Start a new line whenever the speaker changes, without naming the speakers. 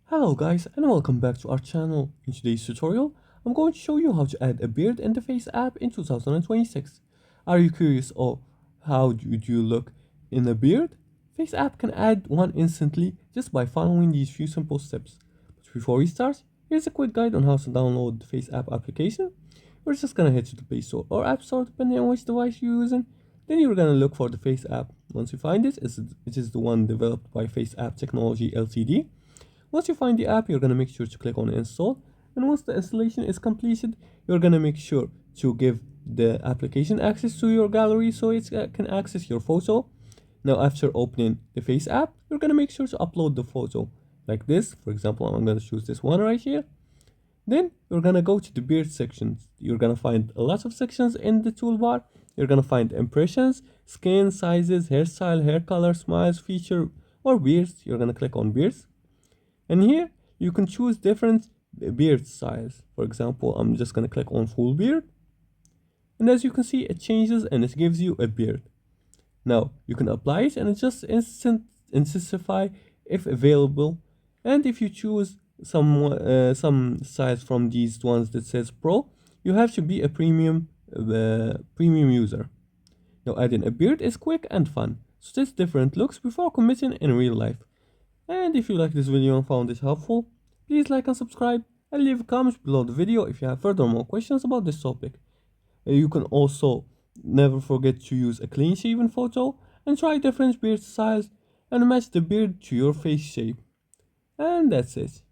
Hello guys and welcome back to our channel. In today's tutorial, I'm going to show you how to add a beard in the FaceApp in 2026. Are you curious of how would you look in a beard? FaceApp can add one instantly just by following these few simple steps. But before we start, here's a quick guide on how to download the FaceApp application. We're just gonna head to the Play Store or App Store depending on which device you're using. Then you're gonna look for the FaceApp. Once you find it, it is the one developed by FaceApp Technology Ltd. Once you find the app, you're going to make sure to click on install. And once the installation is completed, you're going to make sure to give the application access to your gallery so it can access your photo. Now, after opening the Face app, you're going to make sure to upload the photo like this. For example, I'm going to choose this one right here. Then you're going to go to the beard sections. You're going to find a lot of sections in the toolbar. You're going to find impressions, skin, sizes, hairstyle, hair color, smiles, feature, or beards. You're going to click on beards. And here you can choose different beard styles. For example, I'm just going to click on full beard. And as you can see, it changes and it gives you a beard. Now you can apply it and it just intensify if available. And if you choose some styles from these ones that says Pro, you have to be a premium user. Now adding a beard is quick and fun. So test different looks before committing in real life. And if you like this video and found it helpful, please like and subscribe and leave comments below the video if you have furthermore questions about this topic. You can also never forget to use a clean shaven photo and try different beard styles and match the beard to your face shape. And that's it.